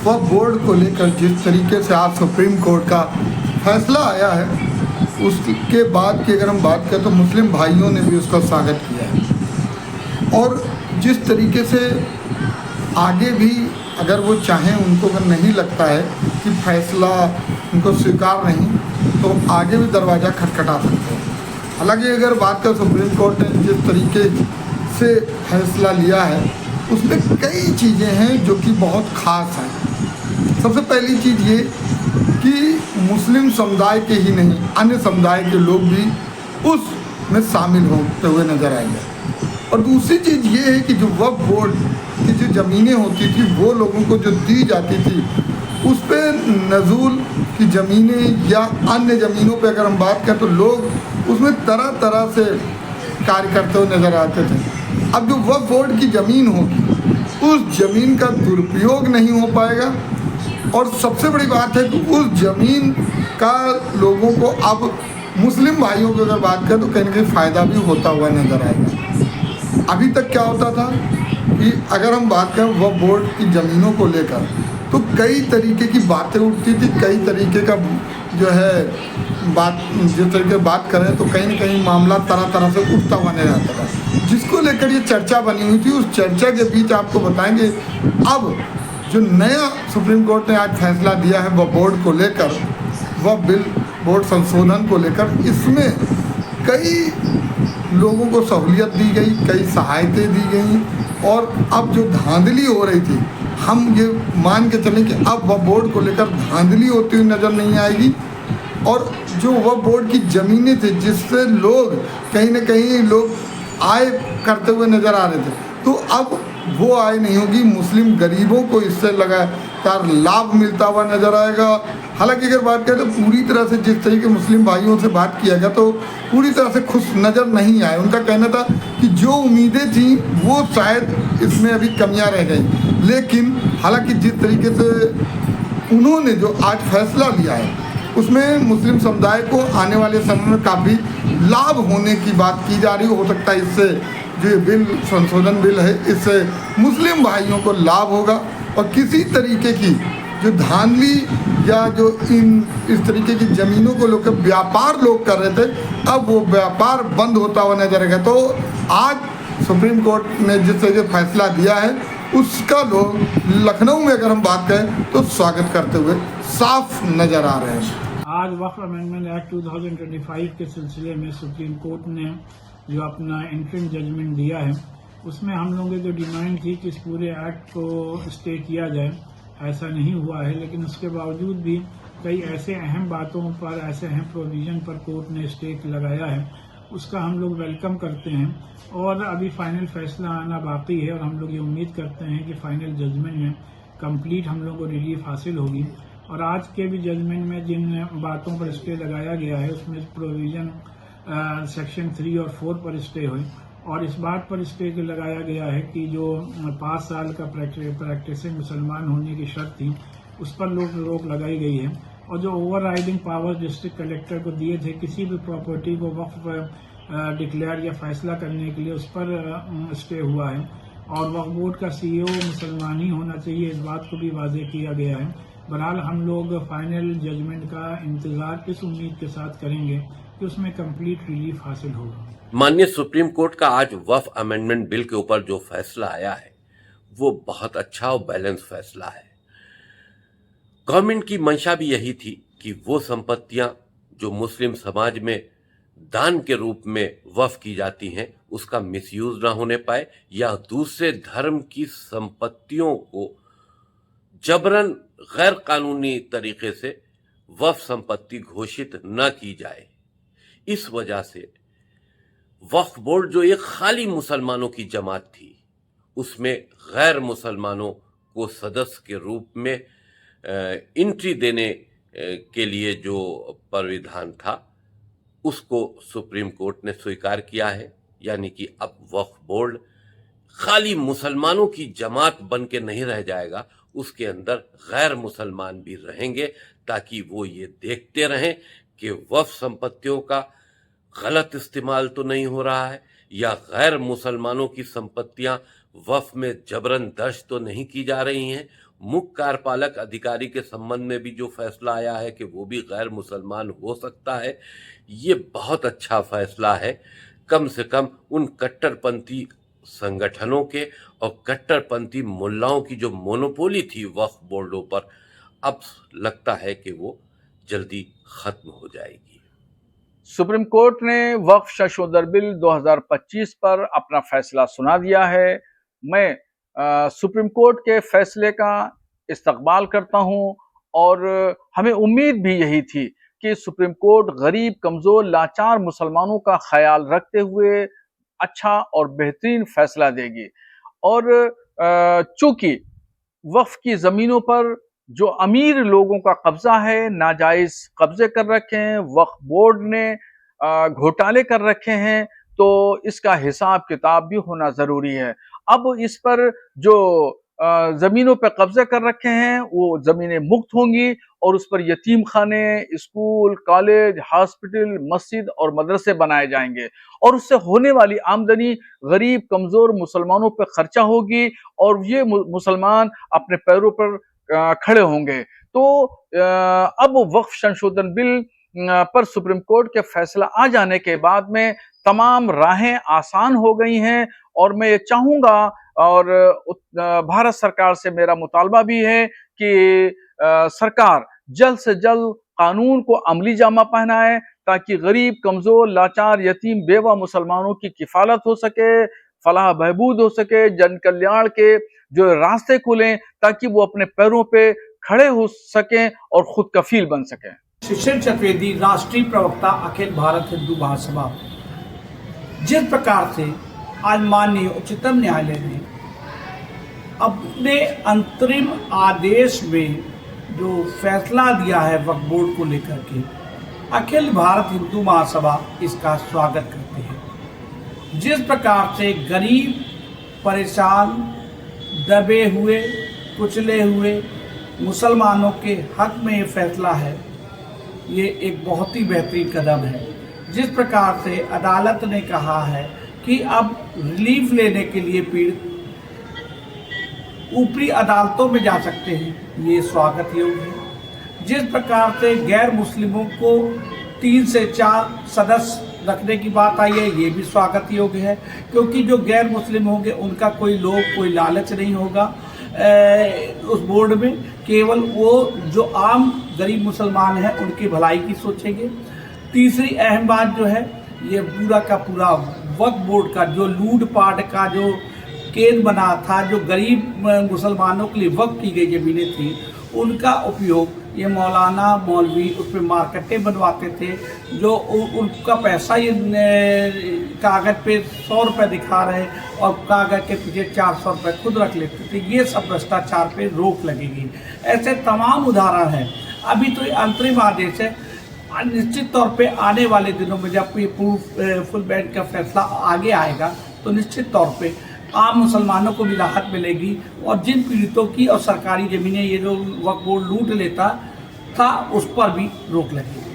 वक्फ board को लेकर जिस तरीके से आज सुप्रीम कोर्ट का फैसला आया है, उसके बाद की अगर हम बात करें तो मुस्लिम भाइयों ने भी उसका स्वागत किया है। और जिस तरीके से आगे भी अगर वो चाहें, उनको अगर नहीं लगता है कि फैसला उनको स्वीकार नहीं, तो आगे भी दरवाज़ा खटखटा सकते हैं। हालांकि अगर बात करें सुप्रीम कोर्ट ने जिस तरीके से फैसला लिया है, उसमें कई चीज़ें हैं जो कि बहुत ख़ास हैं। सबसे पहली चीज़ ये कि मुस्लिम समुदाय के ही नहीं, अन्य समुदाय के लोग भी उसमें शामिल होते हुए नज़र आएंगे। और दूसरी चीज़ ये है कि जो वक्फ बोर्ड की जो ज़मीनें होती थी, वो लोगों को जो दी जाती थी, उस पर नज़ूल की ज़मीनें या अन्य ज़मीनों पे अगर हम बात करें तो लोग उसमें तरह तरह से कार्य करते हुए नज़र आते थे। अब जो वक्फ बोर्ड की ज़मीन होगी, उस ज़मीन का दुरुपयोग नहीं हो पाएगा। और सबसे बड़ी बात है कि उस ज़मीन का लोगों को अब मुस्लिम भाइयों की अगर बात करें तो कहीं ना कहीं फ़ायदा भी होता हुआ नज़र आएगा। अभी तक क्या होता था कि अगर हम बात करें वक्फ बोर्ड की ज़मीनों को लेकर, तो कई तरीके की बातें उठती थी, कई तरीके का जो है बात, जिस तरीके बात करें तो कहीं ना कहीं मामला तरह तरह से उठता हुआ नजर आता था, जिसको लेकर ये चर्चा बनी हुई थी। उस चर्चा के बीच आपको बताएंगे अब जो नया सुप्रीम कोर्ट ने आज फैसला दिया है वक्फ बोर्ड को लेकर, वक्फ बिल बोर्ड संशोधन को लेकर, इसमें कई लोगों को सहूलियत दी गई, कई सहायतें दी गई। और अब जो धांधली हो रही थी, हम ये मान के चलें कि अब वक्फ बोर्ड को लेकर धांधली होती हुई नज़र नहीं आएगी। और जो वक्फ बोर्ड की ज़मीनें थी, जिससे लोग कहीं ना कहीं लोग आय करते हुए नज़र आ रहे थे, तो अब वो आय नहीं होगी। मुस्लिम गरीबों को इससे लगातार लाभ मिलता हुआ नज़र आएगा। हालांकि अगर बात करें तो पूरी तरह से जिस तरीके मुस्लिम भाइयों से बात किया गया, तो पूरी तरह से खुश नज़र नहीं आए। उनका कहना था कि जो उम्मीदें थी वो शायद इसमें अभी कमियां रह गई। लेकिन हालांकि जिस तरीके से उन्होंने जो आज फैसला लिया है, उसमें मुस्लिम समुदाय को आने वाले समय में काफ़ी लाभ होने की बात की जा रही हो सकता है इससे जो बिल संशोधन बिल है, इससे मुस्लिम भाइयों को लाभ होगा। और किसी तरीके की जो धांधली या जो इस तरीके की ज़मीनों को लेकर व्यापार लोग कर रहे थे, अब वो व्यापार बंद होता हुआ नजर आएगा। तो आज सुप्रीम कोर्ट ने जिस तरह से फैसला दिया है, उसका लोग लखनऊ में अगर हम बात करें तो स्वागत करते हुए साफ नज़र आ रहे हैं। आज वक्फ अमेंडमेंट एक्ट 2025 के सिलसिले में सुप्रीम कोर्ट ने जो अपना इंटरिम जजमेंट दिया है, उसमें हम लोगों की जो डिमांड थी कि इस पूरे एक्ट को स्टे किया जाए, ऐसा नहीं हुआ है। लेकिन उसके बावजूद भी कई ऐसे अहम बातों पर, ऐसे अहम प्रोविजन पर कोर्ट ने स्टे लगाया है, उसका हम लोग वेलकम करते हैं। और अभी फाइनल फैसला आना बाकी है और हम लोग ये उम्मीद करते हैं कि फाइनल जजमेंट में कंप्लीट हम लोग को रिलीफ हासिल होगी। और आज के भी जजमेंट में जिन बातों पर स्टे लगाया गया है, उसमें प्रोविजन सेक्शन 3 और 4 पर स्टे हुई। और इस बात पर स्टे लगाया गया है कि जो 5 साल का प्रैक्टिसिंग मुसलमान होने की शर्त थी, उस पर रोक लगाई गई है। और जो over riding power district collector को दिए थे किसी भी प्रॉपर्टी को वक्फ डिक्लेयर या फैसला करने के लिए, उस पर स्टे हुआ है। और वक्फ बोर्ड का CEO मुसलमान ही होना चाहिए, इस बात को भी वाज़ेह किया गया है। बहरहाल हम लोग फाइनल जजमेंट का इंतजार इस उम्मीद के साथ करेंगे कि उसमें कंप्लीट रिलीफ हासिल होगा। माननीय सुप्रीम कोर्ट का आज वक्फ अमेंडमेंट बिल के ऊपर जो फैसला आया है, वो बहुत अच्छा और बैलेंस फैसला है। गवर्नमेंट की मंशा भी यही थी कि वो संपत्तियां जो मुस्लिम समाज में दान के रूप में वक्फ की जाती हैं, उसका मिसयूज ना होने पाए या दूसरे धर्म की संपत्तियों को जबरन गैर कानूनी तरीके से वक्फ संपत्ति घोषित न की जाए। इस वजह से वक्फ बोर्ड जो एक खाली मुसलमानों की जमात थी, उसमें गैर मुसलमानों को सदस्य के रूप में एंट्री देने के लिए जो प्राविधान था, उसको सुप्रीम कोर्ट ने स्वीकार किया है। यानी कि अब वक्फ बोर्ड खाली मुसलमानों की जमात बन के नहीं रह जाएगा, उसके अंदर गैर मुसलमान भी रहेंगे, ताकि वो ये देखते रहें कि वक्फ संपत्तियों का गलत इस्तेमाल तो नहीं हो रहा है या गैर मुसलमानों की संपत्तियां वक्फ में जबरन दर्ज तो नहीं की जा रही हैं। मुख्य कार्यपालक अधिकारी के संबंध में भी जो फैसला आया है कि वो भी गैर मुसलमान हो सकता है, ये बहुत अच्छा फैसला है। कम से कम उन कट्टरपंथी संगठनों के और कट्टरपंथी मुल्लाओं की जो मोनोपोली थी वक्फ बोर्डों पर, अब लगता है कि वो जल्दी खत्म हो जाएगी। सुप्रीम कोर्ट ने वक्फ संशोधन बिल 2025 पर अपना फैसला सुना दिया है। मैं सुप्रीम कोर्ट के फैसले का इस्तकबाल करता हूं और हमें उम्मीद भी यही थी कि सुप्रीम कोर्ट गरीब, कमजोर, लाचार मुसलमानों का ख्याल रखते हुए अच्छा और बेहतरीन फैसला देगी। और चूंकि वक्फ की जमीनों पर जो अमीर लोगों का कब्जा है, नाजायज कब्जे कर रखे हैं, वक्फ बोर्ड ने घोटाले कर रखे हैं, तो इसका हिसाब किताब भी होना जरूरी है। अब इस पर जो जमीनों पर कब्जे कर रखे हैं वो जमीनें मुक्त होंगी और उस पर यतीम खाने, स्कूल, कॉलेज, हॉस्पिटल, मस्जिद और मदरसे बनाए जाएंगे और उससे होने वाली आमदनी गरीब, कमजोर मुसलमानों पर खर्चा होगी और ये मुसलमान अपने पैरों पर खड़े होंगे। तो अब वक्फ संशोधन बिल पर सुप्रीम कोर्ट के फैसला आ जाने के बाद में तमाम राहें आसान हो गई हैं और मैं ये चाहूंगा और भारत सरकार से मेरा मुतालबा भी है कि सरकार जल्द से जल्द कानून को अमली जामा पहनाए ताकि गरीब, कमजोर, लाचार, यतीम, बेवा मुसलमानों की किफालत हो सके, फलाह बहबूद हो सके, जन कल्याण के जो रास्ते खुलें ताकि वो अपने पैरों पे खड़े हो सकें और खुद कफील बन सकें। शिशिर चतुर्वेदी, राष्ट्रीय प्रवक्ता, अखिल भारत हिंदू महासभा। जिस प्रकार से आज माननीय उच्चतम न्यायालय ने अपने अंतरिम आदेश में जो फैसला दिया है वक्फ बोर्ड को लेकर के, अखिल भारत हिंदू महासभा इसका स्वागत करते हैं। जिस प्रकार से गरीब, परेशान, दबे हुए, कुचले हुए मुसलमानों के हक में ये फैसला है, ये एक बहुत ही बेहतरीन कदम है। जिस प्रकार से अदालत ने कहा है कि अब रिलीफ लेने के लिए पीड़ित ऊपरी अदालतों में जा सकते हैं, ये स्वागत योग्य है। जिस प्रकार से गैर मुस्लिमों को 3 से 4 सदस्य रखने की बात आई है, ये भी स्वागत योग्य है, क्योंकि जो गैर मुस्लिम होंगे उनका कोई लालच नहीं होगा उस बोर्ड में, केवल वो जो आम गरीब मुसलमान हैं उनकी भलाई की सोचेंगे। तीसरी अहम बात जो है, ये पूरा का पूरा वक्फ बोर्ड का जो लूटपाट का जो केंद्र बना था, जो गरीब मुसलमानों के लिए वक्फ की गई ज़मीनें थी, उनका उपयोग ये मौलाना, मौलवी उस पर मार्केटें बनवाते थे, जो उनका पैसा ये कागज़ पे 100 रुपये दिखा रहे और कागज़ के पीछे 400 रुपये खुद रख लेते थे। ये सब भ्रष्टाचार पे रोक लगेगी। ऐसे तमाम उदाहरण हैं। अभी तो ये अंतरिम आदेश है, निश्चित तौर पे आने वाले दिनों में जब ये फुल बेंच का फैसला आगे आएगा तो निश्चित तौर पे आम मुसलमानों को भी राहत मिलेगी और जिन पीड़ितों की और सरकारी ज़मीनें ये जो वक्फ बोर्ड लूट लेता था उस पर भी रोक लगेगी।